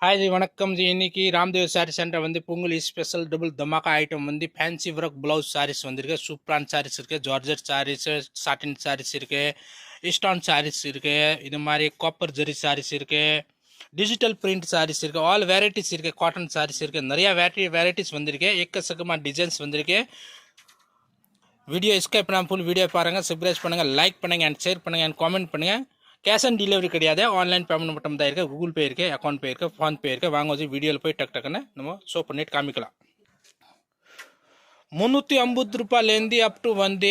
हाय जी वणक्कम जी इनकी रामदेव सारी सेंटर வந்து பொங்கல் ஸ்பெஷல் டபுள் தமாகா ஐட்டம் வந்து ஃபேன்சி ஒர்க் ப்ளவுஸ் சாரீஸ் வந்திருக்கு சூப்பரான சாரீஸ் இருக்கு ஜார்ஜெட் சாரீஸ் சாட்டின் சாரீஸ் இருக்கு ஸ்டோன் சாரீஸ் இருக்கு இது மாதிரி காப்பர் ஜரி சாரீஸ் இருக்கு டிஜிட்டல் பிரிண்ட் சாரீஸ் இருக்கு ஆல் வெரைட்டிஸ் இருக்கு காட்டன் சாரீஸ் இருக்கு நிறைய வெரைட்டிஸ் வந்திருக்கு எக்கச்சக்கமான டிசைன்ஸ் வந்திருக்கு வீடியோ ஸ்கிப் பண்ணாம ஃபுல் வீடியோ பாருங்க சப்ஸ்கிரைப் பண்ணுங்க லைக் பண்ணுங்க அண்ட் ஷேர் பண்ணுங்க அண்ட் கமெண்ட் பண்ணுங்க கேஷ் ஆன் டெலிவரி கிடையாது ஆன்லைன் பேமெண்ட் மட்டும் தான் இருக்குது கூகுள் பே இருக்குது அக்கௌண்ட் பே இருக்குது ஃபோன் பே இருக்குது வாங்க வச்சு வீடியோவில் போய் டக்குன்னு நம்ம ஷோ பண்ணிட்டு காமிக்கலாம் 350 ரூபாயிலேருந்து அப் டு வந்து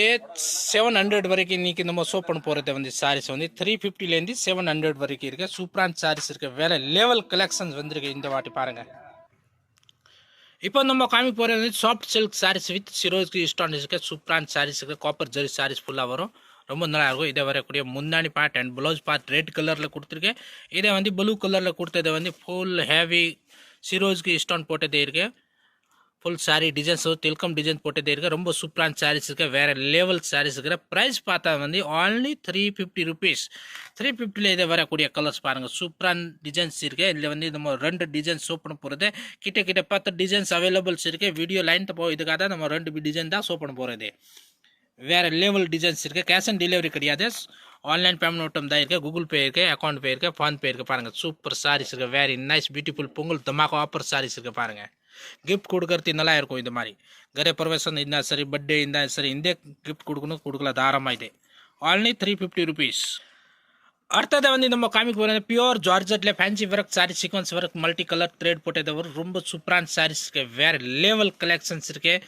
700 வரைக்கும் இன்றைக்கி நம்ம ஷோ பண்ண போகிறது வந்து சாரீஸ் வந்து 350லேருந்து 700 வரைக்கும் இருக்குது சூப்பரான சாரீஸ் இருக்குது வேறு லெவல் கலெக்ஷன்ஸ் வந்துருக்கு இந்த வாட்டி பாருங்கள் இப்போ நம்ம காமிக்க போகிறது வந்து soft silk sarees with Swarovski stone இருக்குது சூப்பரான சாரீஸ் இருக்குது காப்பர் ஜரி சாரீஸ் ஃபுல்லாக வரும் ரொம்ப நல்லா இருக்கும் இதை வரக்கூடிய முந்தானி part and blouse part red கலரில் கொடுத்துருக்கேன் இதை வந்து ப்ளூ கலரில் கொடுத்ததை வந்து ஃபுல் ஹேவி சிரோஸ்க்கு ஸ்டோன் போட்டதே இருக்குது ஃபுல் சாரீ டிசைன்ஸ் தில்கம் டிசைன் போட்டதே இருக்குது ரொம்ப சூப்பரான சாரீஸ் இருக்குது வேறு லெவல் சாரீஸ் இருக்கிற ப்ரைஸ் பார்த்தா வந்து ஆன்லி 350 ருபீஸ் 350ல் இதை வரக்கூடிய கலர்ஸ் பாருங்கள் சூப்பரான டிசைன்ஸ் இருக்குது இதில் வந்து நம்ம 2 டிசைன்ஸ் ஷோ பண்ண போகிறது கிட்ட 10 டிசைன்ஸ் அவைலபிள்ஸ் இருக்குது வீடியோ லைன் இதுக்காக தான் நம்ம 2 டிசைன் தான் ஷோ பண்ண போகிறது வேறு லெவல் டிசைன்ஸ் இருக்குது கேஷ் ஆன் டெலிவரி கிடையாது ஆன்லைன் பேமெண்ட் மட்டும் தான் இருக்குது கூகுள் பே இருக்குது அக்கௌண்ட் பே இருக்குது ஃபோன் பே இருக்குது பாருங்கள் சூப்பர் சாரீஸ் இருக்குது வெரி நைஸ் பியூட்டிஃபுல் பொங்கல் தமாகா ஆஃபர் சாரீஸ் இருக்குது பாருங்கள் கிஃப்ட் கொடுக்கறது நல்லா இருக்கும் இது மாதிரி கரே பிரவேசம் இருந்தால் சரி பர்த்டே இருந்தால் சரி இந்த கிஃப்ட் கொடுக்கலாம் தாராளமாக இது ஆன்லி 350 ருபீஸ் அடுத்ததை வந்து நம்ம காமிக்க போகிறது பியூர் ஜார்ஜெட்டில் fancy work saree sequins work multi colour thread போட்டது வரும் ரொம்ப சூப்பரான சாரீஸ் இருக்குது வேறு லெவல் கலெக்ஷன்ஸ் இருக்குது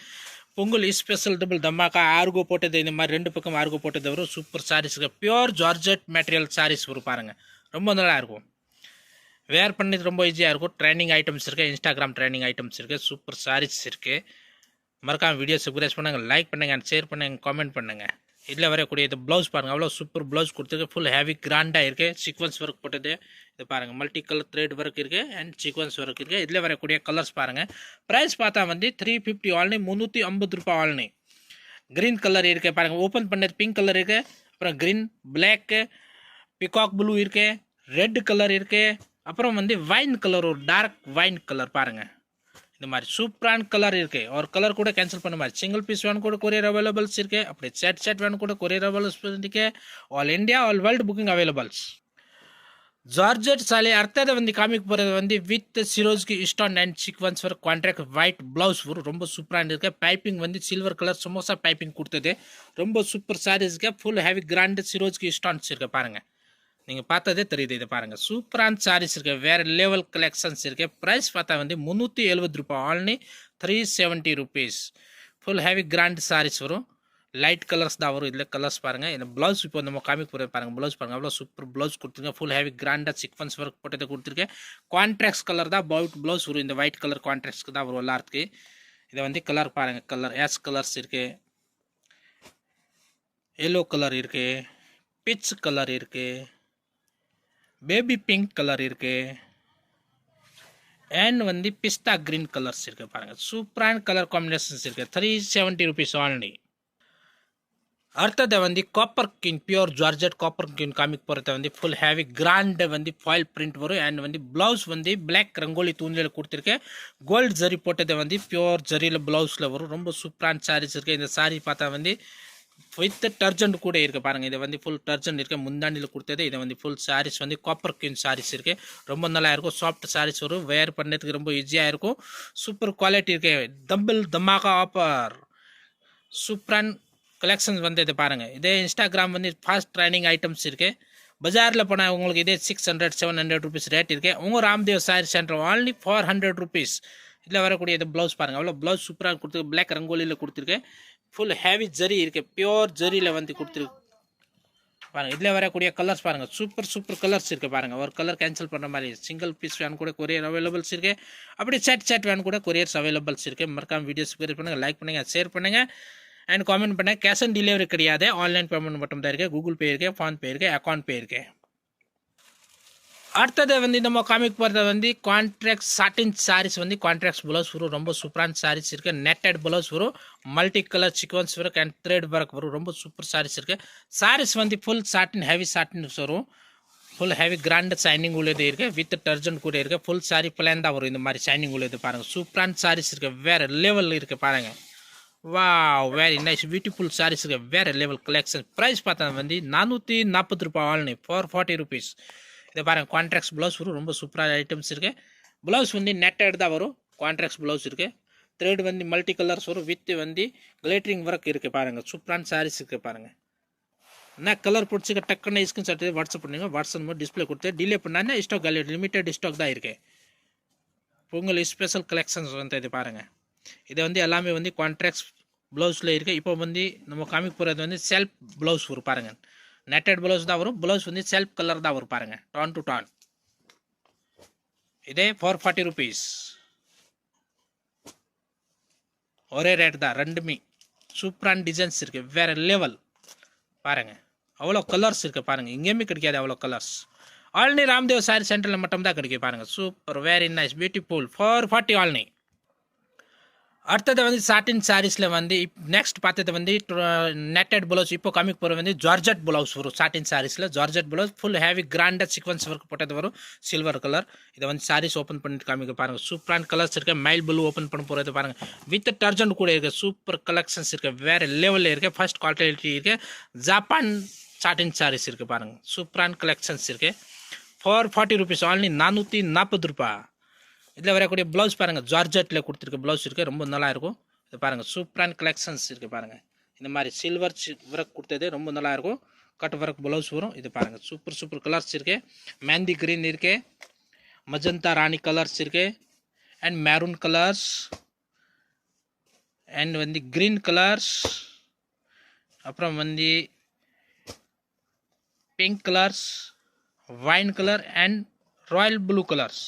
பொங்கல் ஸ்பெஷல் டபுள் தமாக்கா ஆர்கோ போட்டது இந்த மாதிரி 2 பக்கம் ஆர்கோ போட்டது வரும் சூப்பர் சாரீஸ் இருக்குது பியூர் ஜார்ஜெட் மெட்டீரியல் சாரீஸ் வரும் பாருங்கள் ரொம்ப நல்லா இருக்கும் வேர் பண்ணது ரொம்ப ஈஸியாக இருக்கும் ட்ரைனிங் ஐட்டம்ஸ் இருக்குது இன்ஸ்டாகிராம் ட்ரைனிங் ஐட்டம்ஸ் இருக்குது சூப்பர் சாரீஸ் இருக்குது மறக்காம வீடியோ சப்ஸ்கிரைப் பண்ணுங்கள் லைக் பண்ணுங்கள் ஷேர் பண்ணுங்கள் கமெண்ட் பண்ணுங்கள் இதில் வரக்கூடிய இது ப்ளவுஸ் பாருங்கள் அவ்வளோ சூப்பர் ப்ளவுஸ் கொடுத்துருக்கு ஃபுல் ஹேவி கிராண்டாக இருக்குது சீக்வன்ஸ் ஒர்க் போட்டது இது பாருங்கள் மல்டி கலர் த்ரெட் ஒர்க் இருக்குது அண்ட் சீக்வன்ஸ் ஒர்க் இருக்குது இதில் வரக்கூடிய கலர்ஸ் பாருங்கள் ப்ரைஸ் பார்த்தா வந்து 350 ஆல்னி 350 ரூபாய் ஆல்னி க்ரீன் கலர் இருக்குது பாருங்கள் ஓப்பன் பண்ணது பிங்க் கலர் இருக்குது அப்புறம் க்ரீன் பிளாக்கு பிகாக் ப்ளூ இருக்குது ரெட் கலர் இருக்குது அப்புறம் வந்து வைன் கலர் ஒரு டார்க் வைன் கலர் பாருங்கள் இந்த மாதிரி சூப்பரான கலர் இருக்குது ஒரு கலர் கூட கேன்சல் பண்ண மாதிரி சிங்கிள் பீஸ் வேணும் கூட கொரியர் அவைலபிள்ஸ் இருக்குது அப்படி செட் வேணும் கூட கொரியர் அவைலபிள்ஸ் இருக்குது all India all world booking availables georgette சாலை அடுத்ததை வந்து காமிக்க போகிறது வந்து with Swarovski stone and sequins work contrast white blouse வரும் ரொம்ப சூப்பராக இருக்குது பைப்பிங் வந்து சில்வர் கலர் சமோசா பைப்பிங் கொடுத்தது ரொம்ப சூப்பர் சாரீஸ்க்கு full heavy grand Swarovski stones இருக்குது பாருங்கள் நீங்கள் பார்த்ததே தெரியுது இதை பாருங்கள் சூப்பரான சாரீஸ் இருக்குது வேறு லெவல் கலெக்ஷன்ஸ் இருக்குது ப்ரைஸ் பார்த்தா வந்து 370 ரூபாய் ஆல்னி 370 rupees full heavy grand sarees வரும் லைட் கலர்ஸ் தான் வரும் இதில் கலர்ஸ் பாருங்கள் இந்த ப்ளவுஸ் இப்போ நம்ம காமிக்க போகிறது பாருங்கள் ப்ளவுஸ் பாருங்கள் அவ்வளோ சூப்பர் ப்ளவுஸ் கொடுத்துருங்க ஃபுல் ஹேவி கிராண்டாக சீக்வன்ஸ் ஒர்க் போட்டதை கொடுத்துருக்கேன் கான்ட்ராக்ட்ஸ் கலர் தான் பவுட் ப்ளவுஸ் வரும் இந்த ஒயிட் கலர் கான்ட்ராக்ட்ஸ்க்கு தான் வரும் எல்லாத்துக்கு இதை வந்து கலர் பாருங்கள் கலர் ஆஷ் கலர்ஸ் இருக்குது எல்லோ கலர் இருக்குது பிச் கலர் இருக்குது பேபி பிங்க் கலர் இருக்குது அண்ட் வந்து பிஸ்தா கிரீன் கலர்ஸ் இருக்குது பாருங்கள் சூப்பரான கலர் காம்பினேஷன்ஸ் இருக்குது 370 ருபீஸ் ஆன்லி அடுத்தது வந்து காப்பர் கின் பியூர் ஜார்ஜெட் காப்பர் கின் காமிக் போகிறத வந்து ஃபுல் ஹேவி கிராண்ட் வந்து ஃபாயில் பிரிண்ட் வரும் அண்ட் வந்து ப்ளவுஸ் வந்து பிளாக் ரங்கோலி தூண்டில் கொடுத்துருக்கேன் கோல்டு ஜரி போட்டதை வந்து பியூர் ஜரியில் ப்ளவுஸில் வரும் ரொம்ப சூப்பரான சாரீஸ் இருக்குது இந்த சாரீ பார்த்தா வந்து வித் டர்ஜென்ட் கூட இருக்குது பாருங்கள் இதை வந்து ஃபுல் டர்ஜென்ட் இருக்குது முந்தாண்டியில் கொடுத்தது இதை வந்து ஃபுல் சாரீஸ் வந்து காப்பர் கின் சாரீஸ் இருக்குது ரொம்ப நல்லா இருக்கும் சாஃப்ட் சாரீஸ் வரும் வேர் பண்ணுறதுக்கு ரொம்ப ஈஸியாக இருக்கும் சூப்பர் குவாலிட்டி இருக்குது டபுள் தமாகா ஆஃபர் சூப்பரான கலெக்ஷன்ஸ் வந்து இது பாருங்கள் இதே இன்ஸ்டாகிராம் வந்து ஃபாஸ்ட் ட்ரைனிங் ஐட்டம்ஸ் இருக்குது பஜாரில் போனால் உங்களுக்கு இதே 600-700 ருபீஸ் ரேட் இருக்குது உங்கள் Ramdev sorry centre only 400 rupees இதில் வரக்கூடிய இது ப்ளவுஸ் பாருங்கள் அவ்வளோ ப்ளவுஸ் சூப்பராக கொடுத்துருக்கு பிளாக் ரங்கோலியில் கொடுத்துருக்கேன் ஃபுல் ஹேவி ஜரி இருக்குது பியூர் ஜரியில் வந்து கொடுத்துருக்கு பாருங்கள் இதில் வரக்கூடிய கலர்ஸ் பாருங்கள் சூப்பர் கலர்ஸ் இருக்குது பாருங்கள் ஒரு கலர் கேன்சல் பண்ணுற மாதிரி சிங்கிள் பீஸ் வேணும் கூட கொரியர் அவைலபிள்ஸ் இருக்குது அப்படி செட் வேணும் கூட கொரியர்ஸ் அவைலபிள்ஸ் இருக்குது மறக்காம வீடியோஸ் பண்ணுங்கள் லைக் பண்ணுங்கள் ஷேர் பண்ணுங்கள் அண்ட் காமெண்ட் பண்ணுங்கள் கேஷ் ஆன் டெலிவரி கிடையாது ஆன்லைன் பேமெண்ட் மட்டும் தான் இருக்குது கூகுள் பே இருக்குது ஃபோன் பே இருக்குது அக்கௌண்ட் பே இருக்குது அடுத்தது வந்து நம்ம காமிக் போகிறது வந்து கான்ட்ராக்ட் சாட்டின் சாரீஸ் வந்து கான்ட்ராக்ட்ஸ் ப்ளவுஸ் வரும் ரொம்ப சூப்பரான சாரீஸ் இருக்குது நெட்டட் ப்ளவுஸ் வரும் multi colour sequence work and thread work வரும் ரொம்ப சூப்பர் சாரீஸ் இருக்குது சாரீஸ் வந்து ஃபுல் சாட்டின் ஹெவி சாட்டின் வரும் ஃபுல் ஹெவி கிராண்ட் ஷைனிங் உள்ளது இருக்குது, வித் டர்ஜன் கூட இருக்குது. ஃபுல் சாரி பிளான் தான் வரும். இந்த மாதிரி ஷைனிங் உள்ளது பாருங்கள். சூப்பரான சாரீஸ் இருக்குது, வேறு லெவல் இருக்குது பாருங்கள். வா வெரி நைஸ் பியூட்டிஃபுல் சாரீஸ் இருக்குது, வேறு லெவல் கலெக்ஷன். ப்ரைஸ் பார்த்தா வந்து 440 ரூபாய் ஆன்லைன் ஃபார் 40 ருபீஸ். இதை பாருங்கள். கான்ட்ராக்ட்ஸ் ப்ளவுஸ் வரும், ரொம்ப சூப்பரான ஐட்டம்ஸ் இருக்குது. ப்ளவுஸ் வந்து நெட்டட் தான் வரும். கான்ட்ராக்ட்ஸ் ப்ளவுஸ் இருக்குது. த்ரெட் வந்து மல்டி கலர்ஸ் வரும், வித் வந்து கிளேட்டரிங் ஒர்க் இருக்குது பாருங்கள். சூப்பரான சாரீஸ் இருக்குது பாருங்கள். என்ன கலர் பிடிச்சிக்க டக்குன்னு ஸ்கிரீன்ஷாட் வாட்ஸ்அப் பண்ணுங்க. வாட்ஸ்அப் டிஸ்பிளே கொடுத்து டிலே பண்ணால் ஸ்டாக் காலி, லிமிட்டட் ஸ்டாக் தான் இருக்குது. பொங்கல் ஸ்பெஷல் கலெக்ஷன்ஸ் வந்து இது பாருங்கள். இது வந்து எல்லாமே வந்து கான்ட்ராக்ட்ஸ் ப்ளவுஸில் இருக்குது. இப்போ வந்து நம்ம காமிக்க போகிறது வந்து செல்ஃப் ப்ளவுஸ் வரும் பாருங்கள். நெட்டட் ப்ளவுஸ் தான் வரும். ப்ளவுஸ் வந்து செல்ஃப் கலர் தான் வரும் பாருங்கள், டான் டு டான். இதே ஃபார் 40 ருபீஸ். ஒரே ரேட் தான் ரெண்டுமே. சூப்பரான டிசைன்ஸ் இருக்குது, வேறு லெவல் பாருங்கள். அவ்வளோ கலர்ஸ் இருக்குது பாருங்கள், எங்கேயுமே கிடைக்காது அவ்வளோ கலர்ஸ். ஆல்னி ராம்தேவ் சாரி சென்டரில் மட்டும் தான் கிடைக்கும் பாருங்கள். Super, very nice, beautiful for 40 ஆல்னி. அடுத்தது வந்து சாட்டின் சாரீஸில் வந்து நெக்ஸ்ட் பார்த்தது வந்து நெட்டட் ப்ளவுஸ். இப்போ காமிக்க போகிற வந்து ஜார்ஜெட் ப்ளவுஸ் வரும். சாட்டின் சாரீஸில் ஜார்ஜெட் ப்ளவுஸ் ஃபுல் ஹேவி கிராண்டாக சீக்வன்ஸ் ஒர்க் போட்டது வரும், சில்வர் கலர். இதை வந்து சாரீஸ் ஓப்பன் பண்ணிட்டு காமிக்க பாருங்கள். சூப்பரான கலர்ஸ் இருக்குது. மைல் ப்ளூ ஓப்பன் பண்ண போகிறது பாருங்கள், வித் டர்ஜென்ட் கூட இருக்குது. சூப்பர் கலெக்ஷன்ஸ் இருக்குது, வேறு லெவலில் இருக்குது. ஃபர்ஸ்ட் குவாலிட்டி இருக்குது. ஜப்பான் சாட்டின் சாரீஸ் இருக்குது பாருங்கள். சூப்பரான கலெக்ஷன்ஸ் இருக்குது. ஃபார் 40 ருபீஸ் ஆன்லி 440 ரூபாய். இதில் வரக்கூடிய ப்ளவுஸ் பாருங்கள், ஜார்ஜெட்டில் கொடுத்துருக்க ப்ளவுஸ் இருக்குது, ரொம்ப நல்லாயிருக்கும். இது பாருங்கள், சூப்பரான கலெக்ஷன்ஸ் இருக்குது பாருங்கள். இந்த மாதிரி சில்வர் ஒர்க் கொடுத்தது ரொம்ப நல்லாயிருக்கும். கட் ஒர்க் ப்ளவுஸ் வரும். இது பாருங்கள், சூப்பர் சூப்பர் கலர்ஸ் இருக்குது. மெஹந்தி க்ரீன் இருக்குது, மஜந்தா ராணி கலர்ஸ் இருக்குது, அண்ட் மெரூன் கலர்ஸ், அண்ட் வந்து க்ரீன் கலர்ஸ், அப்புறம் வந்து pink colours, wine colour and royal blue colours.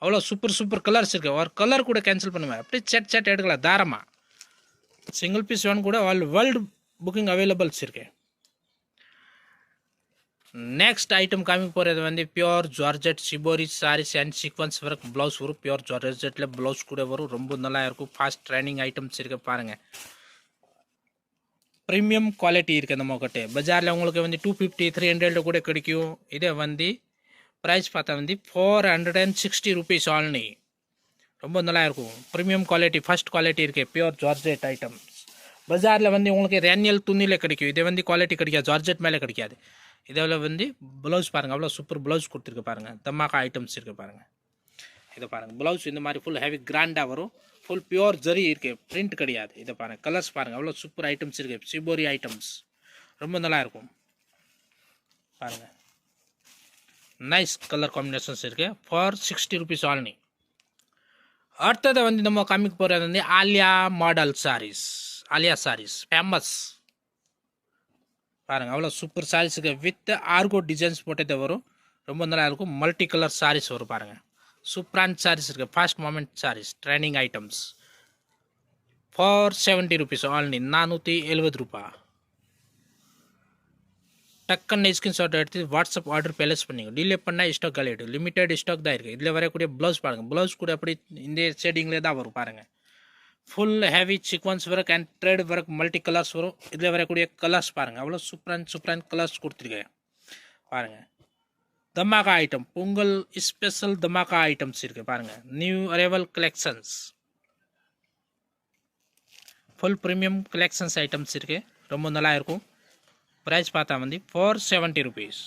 அவ்வளோ சூப்பர் சூப்பர் கலர்ஸ் இருக்குது. ஒரு கலர் கூட கேன்சல் பண்ணுவேன், அப்படியே செட் எடுக்கலாம் தாராளமாக. சிங்கிள் பீஸ் வேணும் கூட வேர்ல்டு புக்கிங் அவைலபிள்ஸ் இருக்கு. நெக்ஸ்ட் ஐட்டம் காமிக்க போகிறது வந்து pure georgette shibori sarees and sequins work blouse வரும். பியூர் ஜார்ஜெட்டில் ப்ளவுஸ் கூட வரும், ரொம்ப நல்லா இருக்கும். ஃபாஸ்ட் ட்ரெண்டிங் ஐட்டம்ஸ் இருக்குது பாருங்கள். ப்ரீமியம் குவாலிட்டி இருக்குது நம்மக்கிட்ட. பஜாரில் உங்களுக்கு வந்து 250 300 கூட கிடைக்கும். இதை வந்து ப்ரைஸ் பார்த்தா வந்து 460 ருபீஸ் ஆன்லி. ரொம்ப நல்லா இருக்கும். ப்ரீமியம் குவாலிட்டி, ஃபர்ஸ்ட் குவாலிட்டி இருக்குது. பியூர் ஜார்ஜெட் ஐட்டம்ஸ் பஜாரில் வந்து உங்களுக்கு ரேனியல் துணியில் கிடைக்கும். இதை வந்து குவாலிட்டி கிடைக்காது, ஜார்ஜெட் மேலே கிடைக்காது. இதில் வந்து ப்ளவுஸ் பாருங்கள், அவ்வளோ சூப்பர் ப்ளவுஸ் கொடுத்துருக்கு பாருங்கள். தமாக்கா ஐட்டம்ஸ் இருக்குது பாருங்கள். இதை பாருங்கள், ப்ளவுஸ் இந்த மாதிரி ஃபுல் ஹெவி கிராண்டாக வரும். ஃபுல் பியூர் ஜரி இருக்குது, பிரிண்ட் கிடையாது. இதை பாருங்கள், கலர்ஸ் பாருங்கள், அவ்வளோ சூப்பர் ஐட்டம்ஸ் இருக்குது. சிபோரி ஐட்டம்ஸ் ரொம்ப நல்லா இருக்கும் பாருங்கள். நைஸ் கலர் காம்பினேஷன்ஸ் இருக்குது. For 60 rupees only. அடுத்தது வந்து நம்ம காமிக்க போகிறது வந்து ஆலியா மாடல் சாரீஸ். ஆலியா சாரீஸ் ஃபேமஸ் பாருங்கள், அவ்வளோ சூப்பர் சாரீஸ் இருக்குது. வித் ஆர்கோ டிசைன்ஸ் போட்டதே வரும், ரொம்ப நல்லா இருக்கும். மல்டி கலர் சாரீஸ் வரும் பாருங்கள். சூப்பரான சாரீஸ் இருக்குது. Fast moment sarees, trending items. For 70 rupees only, 470 ரூபாய். டக்குன்னு ஸ்கிரீன்ஷாட் எடுத்து வாட்ஸ்அப் ஆர்டர் பிளேஸ் பண்ணிங்க. டிலே பண்ணால் ஸ்டாக் காலி ஆகிடும், லிமிட்டட் ஸ்டாக் தான் இருக்குது. இதில் வரக்கூடிய ப்ளவுஸ் பாருங்கள், ப்ளவுஸ் கூட அப்படி இந்த ஷேடிங்லேயே தான் வரும் பாருங்கள். Full heavy sequence work and thread work multi colours வரும். இதில் வரக்கூடிய கலர்ஸ் பாருங்கள், அவ்வளோ சூப்பரான கலர்ஸ் கொடுத்துருக்கேன் பாருங்கள். Dhamaka item, Pongal special dhamaka items இருக்குது பாருங்கள். New arrival collections, full premium collections items இருக்குது, ரொம்ப நல்லா இருக்கும். ப்ரைஸ் பார்த்தா வந்து 470 ருபீஸ்.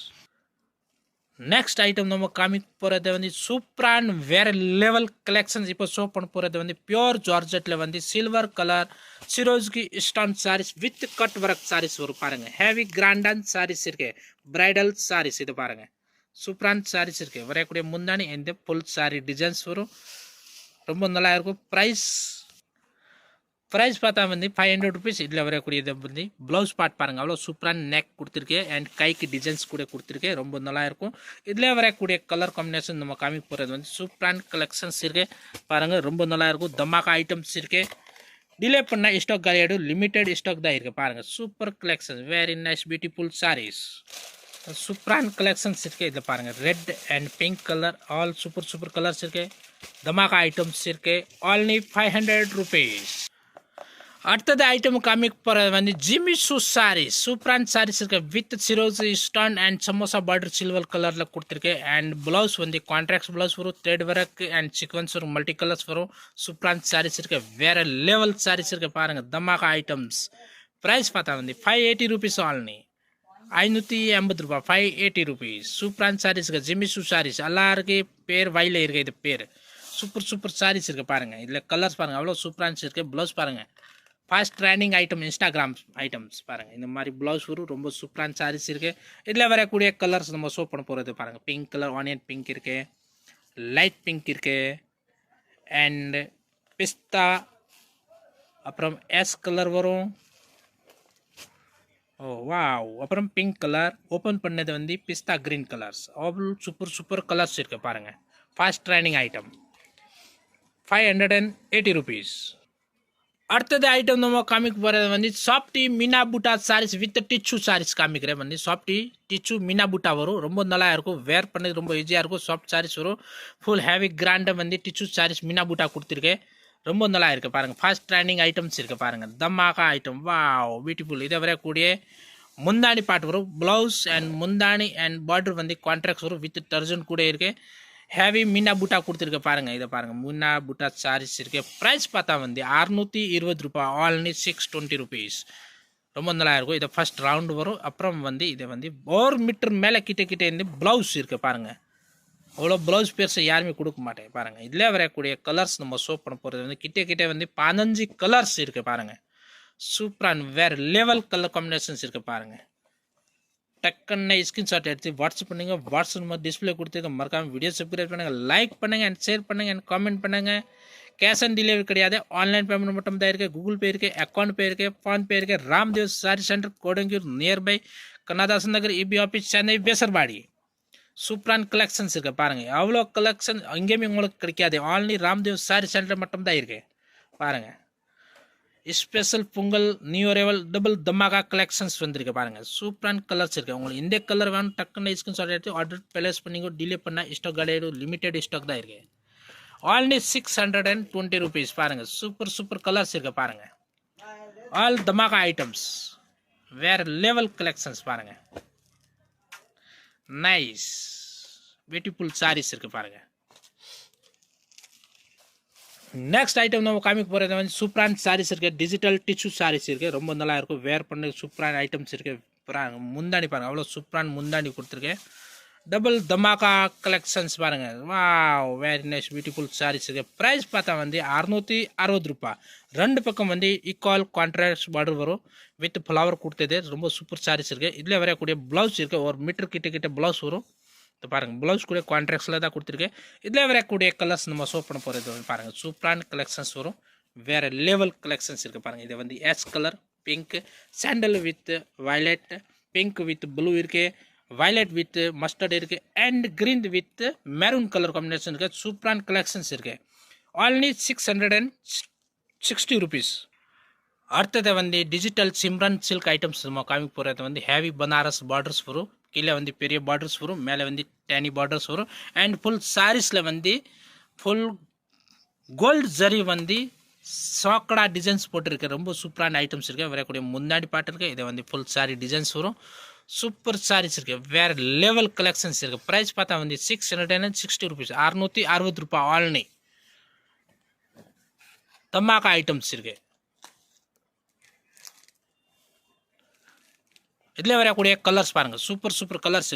நெக்ஸ்ட் ஐட்டம் நம்ம காமிக்க போகிறது வந்து சூப்பரான வேறு லெவல் கலெக்ஷன்ஸ். இப்போ ஷோ பண்ண போகிறது வந்து பியூர் ஜார்ஜெட்டில் வந்து silver colour Swarovski stone sarees with cut work sarees வரும் பாருங்கள். ஹெவி கிராண்டான சாரீஸ் இருக்குது, பிரைடல் சாரீஸ். இது பாருங்கள், சூப்பரான சாரீஸ் இருக்குது. வரக்கூடிய முந்தானி இந்த ஃபுல் சாரீ டிசைன்ஸ் வரும், ரொம்ப நல்லா இருக்கும். ப்ரைஸ் பார்த்தா வந்து 500 ருபீஸ். இதில் வரக்கூடியது வந்து ப்ளவுஸ் பார்ட் பாருங்கள், அவ்வளோ சூப்பரான நெக் கொடுத்துருக்கேன் அண்ட் கைக்கு டிசைன்ஸ் கூட கொடுத்துருக்கேன், ரொம்ப நல்லா இருக்கும். இதில் வரக்கூடிய கலர் காம்பினேஷன் நம்ம காமிக்க போகிறது வந்து சூப்பரான கலெக்ஷன்ஸ் இருக்குது பாருங்கள், ரொம்ப நல்லா இருக்கும். தமாக்கா ஐட்டம்ஸ் இருக்குது. டிலே பண்ணால் ஸ்டாக் காலி ஆகிடும், லிமிட்டட் ஸ்டாக் தான் இருக்குது பாருங்கள். Super collections, very nice beautiful sarees, சூப்பரான கலெக்ஷன்ஸ் இருக்குது. இதில் பாருங்கள், red and pink colour, all super colours இருக்குது. தமாக்கா ஐட்டம்ஸ் இருக்குது. ஆல்னி 500 ருபீஸ். அடுத்தது ஐட்டம் காமிக்க போகிறது வந்து ஜிமிசு சாரீஸ் சூப்பரான சாரீஸ் இருக்கு with Swarovski stone and samosa border silver கலரில் கொடுத்துருக்கு அண்ட் ப்ளவுஸ் வந்து கான்ட்ராக்ட் ப்ளவுஸ் வரும் த்ரெட் ஒர்க் அண்ட் சீக்வன்ஸ் வரும் மல்டி கலர்ஸ் வரும் சூப்பரான சாரீஸ் இருக்கு வேற லெவல் சாரீஸ் இருக்கு பாருங்க தமாகா ஐட்டம்ஸ் ப்ரைஸ் பார்த்தா வந்து 580 rupees ஆல்னி 580 ரூபாய் 580 rupees சூப்பரான சாரீஸ் இருக்கு ஜிமிசு சாரீஸ் எல்லாருக்கும் பேர் வாயில இருக்கு இது பேர் சூப்பர் சாரீஸ் இருக்கு பாருங்க இதில் கலர்ஸ் பாருங்க அவ்வளோ சூப்பரான இருக்கு ப்ளவுஸ் பாருங்க fast trending item Instagram items பாருங்கள் இந்த மாதிரி ப்ளவுஸ் வரும் ரொம்ப சூப்பரான சாரீஸ் இருக்குது இதில் வரக்கூடிய கலர்ஸ் நம்ம ஷோ பண்ண போகிறது பாருங்கள் பிங்க் கலர் ஆனியன் பிங்க் இருக்குது லைட் பிங்க் இருக்குது அண்ட் பிஸ்தா அப்புறம் எஸ் கலர் வரும் ஓ வாவ் அப்புறம் பிங்க் கலர் ஓப்பன் பண்ணது வந்து பிஸ்தா க்ரீன் கலர்ஸ் அவ்வளோ சூப்பர் கலர்ஸ் இருக்குது பாருங்கள் ஃபாஸ்ட் ட்ரெண்டிங் ஐட்டம் 580 rupees அடுத்தது ஐட்டம் நம்ம காமிக்க போகிறது வந்து சாஃப்டி மீனா பூட்டா சாரீஸ் வித் டிச்சு சாரீஸ் காமிக்கிறேன் வந்து சாஃப்டி டிச்சு மீனா பூட்டா வரும் ரொம்ப நல்லா இருக்கும் வேர் பண்ணது ரொம்ப ஈஸியாக இருக்கும் சாஃப்ட் சாரீஸ் வரும் ஃபுல் ஹேவி கிராண்டாக வந்து டிச்சு சாரீஸ் மீனா பூட்டா கொடுத்துருக்கேன் ரொம்ப நல்லா இருக்குது பாருங்கள் ஃபாஸ்ட் ட்ரெண்டிங் ஐட்டம்ஸ் இருக்குது பாருங்கள் தமாகா ஐட்டம் வாவ் பியூட்டிஃபுல் இதை வரக்கூடிய முந்தானி பாட்டு வரும் ப்ளவுஸ் அண்ட் முந்தானி அண்ட் பார்டர் வந்து கான்ட்ராக்ட்ஸ் வரும் வித் டர்ஜன் கூட இருக்குது ஹேவி மீனா பூட்டா கொடுத்துருக்க பாருங்கள் இதை பாருங்கள் மீனா பூட்டா சாரீஸ் இருக்குது ப்ரைஸ் பார்த்தா வந்து 620 ரூபாய் ஆல்னி 620 rupees ரொம்ப நல்லா இருக்கும் இதை ஃபஸ்ட் ரவுண்டு வரும் அப்புறம் வந்து இதை வந்து 1 மீட்டர் மேலே கிட்ட இருந்து ப்ளவுஸ் இருக்குது பாருங்கள் அவ்வளோ ப்ளவுஸ் பேர்ஸை யாருமே கொடுக்க மாட்டேன் பாருங்கள் இதில் வரக்கூடிய கலர்ஸ் நம்ம ஷோ பண்ண போகிறது வந்து கிட்ட வந்து 15 கலர்ஸ் இருக்குது பாருங்கள் சூப்பரான வேறு லெவல் கலர் காம்பினேஷன்ஸ் இருக்குது பாருங்கள் டக்குன்னு ஸ்கிரீன்ஷாட் எடுத்து வாட்ஸ்அப் பண்ணுங்கள் வாட்ஸ்அப் டிஸ்பிளே கொடுத்துருக்க மறக்காமல் வீடியோ சப்ஸ்கிரைப் பண்ணுங்கள் லைக் பண்ணுங்கள் அண்ட் ஷேர் பண்ணுங்கள் அண்ட் காமெண்ட் பண்ணுங்கள் கேஷ் ஆன் டெலிவரி கிடையாது ஆன்லைன் பேமெண்ட் மட்டும் தான் இருக்குது கூகுள் பே இருக்குது அக்கௌண்ட் பே இருக்குது ஃபோன்பே இருக்குது Ramdev sorry centre Kodungaiyur nearby Kannadasan Nagar EB office Chennai பேசர்பாடி சூப்பரான கலெக்ஷன்ஸ் இருக்குது பாருங்கள் அவ்வளோ கலெக்ஷன் எங்கேயுமே உங்களுக்கு கிடைக்காது ஆன்லி ராம்தேவ் சாரி சென்டர் மட்டும் தான் இருக்குது பாருங்கள் special Pongal new arrival double dhamaka collections வந்திருக்கு பாருங்கள் சூப்பரான கலர்ஸ் இருக்குது உங்களுக்கு இந்த கலர் வேணும் டக்குன்னு ஸ்கிரீன்ஷாட் எடுத்து ஆர்டர் பிளேஸ் பண்ணிக்கோ டிலே பண்ணால் ஸ்டாக் கிடையாது லிமிடெட் ஸ்டாக் தான் இருக்குது ஆல்னி 620 rupees பாருங்கள் சூப்பர் கலர்ஸ் இருக்குது பாருங்கள் ஆல் தமாகா ஐட்டம்ஸ் வேறு லெவல் கலெக்ஷன்ஸ் பாருங்கள் நைஸ் பியூட்டிஃபுல் சாரீஸ் இருக்குது பாருங்கள் நெக்ஸ்ட் ஐட்டம் நம்ம காமிக்க போகிறது வந்து சூப்பரான சாரீஸ் இருக்குது டிஜிட்டல் டிச்சு சாரீஸ் இருக்குது ரொம்ப நல்லா இருக்கும் வேர் பண்ண சூப்பரான ஐட்டம்ஸ் இருக்குது முந்தாணி பாருங்கள் அவ்வளோ சூப்பரான முந்தாணி கொடுத்துருக்கேன் டபுள் தமாகா கலெக்ஷன்ஸ் பாருங்கள் வா வெரி நைஸ் பியூட்டிஃபுல் சாரீஸ் இருக்குது ப்ரைஸ் பார்த்தா வந்து 660 ரூபாய் ரெண்டு பக்கம் வந்து ஈக்குவல் கான்ட்ராக்ட் பார்டர் வரும் வித் ஃப்ளவர் கொடுத்தது ரொம்ப சூப்பர் சாரீஸ் இருக்குது இதில் வரக்கூடிய ப்ளவுஸ் இருக்குது ஒரு மீட்டர் கிட்ட ப்ளவுஸ் வரும் பாருங்கள் ப்ளவுஸ் கூட கான்ட்ராக்ட்ஸில் தான் கொடுத்துருக்கேன் இதில் வரக்கூடிய கலர்ஸ் நம்ம ஷோ பண்ண போகிறது பாருங்கள் சூப்பரான கலெக்ஷன்ஸ் வரும் வேறு லெவல் கலெக்ஷன்ஸ் இருக்குது பாருங்கள் இது வந்து ash colour pink sandal with violet pink with blue இருக்குது வயலட் வித் மஸ்டர்ட் இருக்குது and green with maroon colour combination இருக்குது சூப்பரான கலெக்ஷன்ஸ் இருக்குது ஆல்னி 660 rupees அடுத்தது வந்து டிஜிட்டல் சிம்ரன் சில்க் ஐட்டம்ஸ் நம்ம காமிக்க போகிறது வந்து ஹேவி பனாரஸ் பார்டர்ஸ் வரும் கீழே வந்து பெரிய பார்டர்ஸ் வரும் மேலே வந்து டேனி பார்டர்ஸ் வரும் அண்ட் ஃபுல் சாரீஸில் வந்து ஃபுல் கோல்டு ஜரி வந்து சாக்கடா டிசைன்ஸ் போட்டிருக்கு ரொம்ப சூப்பரான ஐட்டம்ஸ் இருக்குது வரக்கூடிய முன்னாடி பாட்டு இருக்குது இதை வந்து ஃபுல் சாரி டிசைன்ஸ் வரும் சூப்பர் சாரீஸ் இருக்குது வேறு லெவல் கலெக்ஷன்ஸ் இருக்குது ப்ரைஸ் பார்த்தா வந்து 660 rupees 660 ரூபாய் ஆல்னி தமாகா ஐட்டம்ஸ் இருக்குது இதில் வரக்கூடிய கலர்ஸ் பாருங்கள் சூப்பர் கலர்ஸ்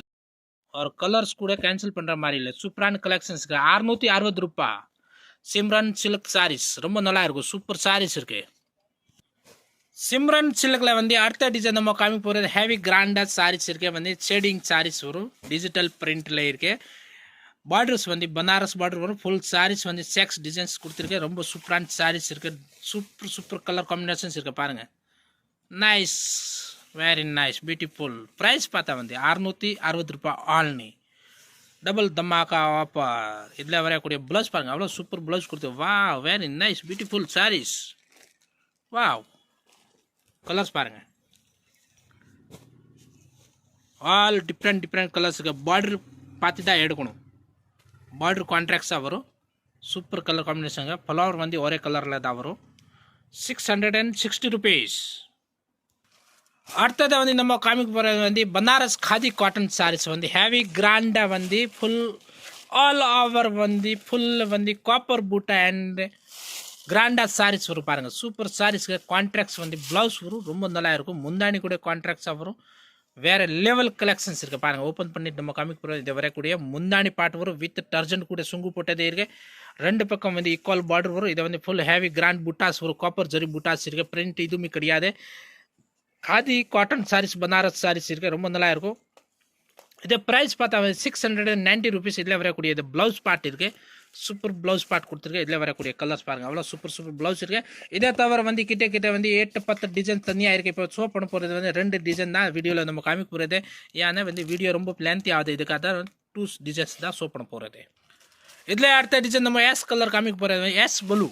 ஒரு கலர்ஸ் கூட கேன்சல் பண்ணுற மாதிரி இல்லை சூப்பரான கலெக்ஷன்ஸ் இருக்குது 660 ரூபாய் சிம்ரன் சில்க் சாரீஸ் ரொம்ப நல்லா இருக்கும் சூப்பர் சாரீஸ் இருக்குது சிம்ரன் சில்கில் வந்து அடுத்த டிசைன் நம்ம காமிக்க போகிறது ஹேவி கிராண்டாக சாரீஸ் இருக்குது வந்து ஷேடிங் சாரீஸ் வரும் டிஜிட்டல் பிரிண்டில் இருக்குது பார்டர்ஸ் வந்து பனாரஸ் பார்டர் வரும் ஃபுல் சாரீஸ் வந்து செக்ஸ் டிசைன்ஸ் கொடுத்துருக்கேன் ரொம்ப சூப்பரான சாரீஸ் இருக்குது சூப்பர் கலர் காம்பினேஷன்ஸ் இருக்குது பாருங்கள் nice very nice beautiful price பார்த்தா வந்து 660 ரூபாய் ஆல்னி டபுள் தமாகா ஆஃபர் இதில் வரக்கூடிய ப்ளவுஸ் பாருங்கள் அவ்வளோ சூப்பர் ப்ளவுஸ் கொடுத்து வா வெரி நைஸ் பியூட்டிஃபுல் சாரீஸ் வா கலர்ஸ் பாருங்கள் ஆல் டிஃப்ரெண்ட் கலர்ஸ் இருக்குது பார்டர் பார்த்து தான் எடுக்கணும் பார்டர் கான்ட்ராக்ட்ஸாக வரும் சூப்பர் கலர் காம்பினேஷனுங்க ஃப்ளவர் வந்து ஒரே கலரில் தான் வரும் 660 rupees. அடுத்தது வந்து நம்ம காமிக்க போகிறது வந்து பனாரஸ் காதி காட்டன் சாரீஸ் வந்து ஹேவி கிராண்டாக வந்து ஃபுல் ஆல் ஓவர் வந்து ஃபுல் வந்து காப்பர் பூட்டா அண்ட் கிராண்டாக சாரீஸ் வரும் பாருங்கள். சூப்பர் சாரீஸ்க்கு கான்ட்ராக்ட்ஸ் வந்து ப்ளவுஸ் வரும், ரொம்ப நல்லா இருக்கும். முந்தானி கூட கான்ட்ராக்ட்ஸாக வரும். வேறு லெவல் கலெக்ஷன்ஸ் இருக்குது பாருங்கள். ஓப்பன் பண்ணிட்டு நம்ம காமிக்க போகிறோம். இது வரக்கூடிய முந்தானி பாட்டு வரும் வித் டர்ஜன் கூட சுங்கு போட்டதே இருக்கு. ரெண்டு பக்கம் வந்து ஈக்குவல் பார்டர் வரும். இதை வந்து ஃபுல் ஹேவி கிராண்ட் புட்டாஸ் வரும். காப்பர் ஜரி புட்டாஸ் இருக்குது. பிரிண்ட் இதுவுமே கிடையாது. காதி காட்டன் சாரீஸ் பனாரஸ் சாரீஸ் இருக்குது, ரொம்ப நல்லா இருக்கும். இது ப்ரைஸ் பார்த்தா 690 rupees. இதில் வரக்கூடிய இது ப்ளவுஸ் பார்ட் இருக்குது. சூப்பர் ப்ளவுஸ் பார்ட் கொடுத்துருக்கு. இதில் வரக்கூடிய கலர்ஸ் பாருங்கள், அவ்வளோ சூப்பர் ப்ளவுஸ் இருக்குது. இதை தவிர வந்து கிட்ட வந்து 8-10 டிசைன் தனியாக இருக்குது. இப்போ ஷோ பண்ண போகிறது வந்து 2 டிசைன் தான் வீடியோவில் நம்ம காமிக்க போகிறது. ஏன்னா வந்து வீடியோ ரொம்ப லென்த்தி ஆகுது, இதுக்காக தான் 2 டிசைன்ஸ் தான் ஷோ பண்ண போகிறது. இதில் அடுத்த டிசைன் நம்ம எஸ் கலர் காமிக்க போகிறது. Ash blue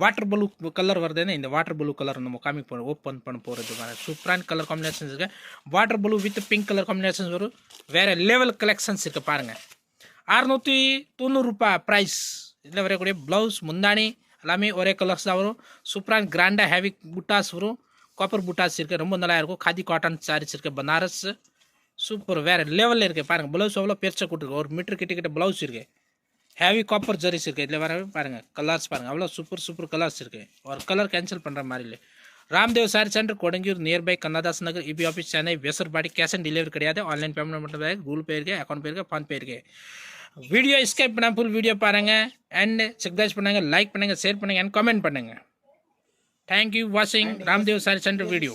water blue colour வருதுன்னு இந்த வாட்டர் ப்ளூ கலர் நம்ம காமிக்க போகிறோம். ஓப்பன் பண்ண போகிறது சூப்பரான கலர் காம்பினேஷன்ஸ் இருக்குது. Water blue with pink colour combinations வரும். வேறு லெவல் கலெக்ஷன்ஸ் இருக்குது பாருங்கள். 690 ரூபாய் ப்ரைஸ். இதில் வரக்கூடிய ப்ளவுஸ் முந்தானி எல்லாமே ஒரே கலர்ஸ் தான் வரும். சூப்பரான கிராண்டாக ஹேவி புட்டாஸ் வரும். காப்பர் புட்டாஸ் இருக்குது, ரொம்ப நல்லா இருக்கும். காதி காட்டன் சாரீஸ் இருக்குது பனாரஸ். சூப்பர் வேறு லெவலில் இருக்குது பாருங்கள். ப்ளவுஸ் எவ்வளோ பெருசாக கொடுத்துருக்கு. 1 மீட்டர் கிட்ட ப்ளவுஸ் இருக்குது. ஹேவி காப்பர் ஜரிஸ் இருக்குது. இதில் வர பாருங்கள் கலர்ஸ் பாருங்கள், அவ்வளோ சூப்பர் கலர்ஸ் இருக்குது. ஒரு கலர் கேன்சல் பண்ணுற மாதிரி இல்லை. Ramdev sorry centre Kodungaiyur nearby Kannadas Nagar EB office Chennai Vyasarpadi. Cash on delivery கிடையாது. ஆன்லைன் பேமெண்ட் மட்டும் தான். கூகுள் பே இருக்குது, அக்கௌண்ட் பே இருக்குது, ஃபோன் பே இருக்குது. வீடியோ ஸ்கிப் பண்ணால் ஃபுல் வீடியோ பாருங்கள் அண்ட் சப்ஸ்கிரைப் பண்ணுங்கள், லைக் பண்ணுங்கள், ஷேர் பண்ணுங்கள் அண்ட் கமெண்ட் பண்ணுங்கள். தேங்க்யூ வாட்சிங் ராம்தேவ் சாரி சென்டர் வீடியோ.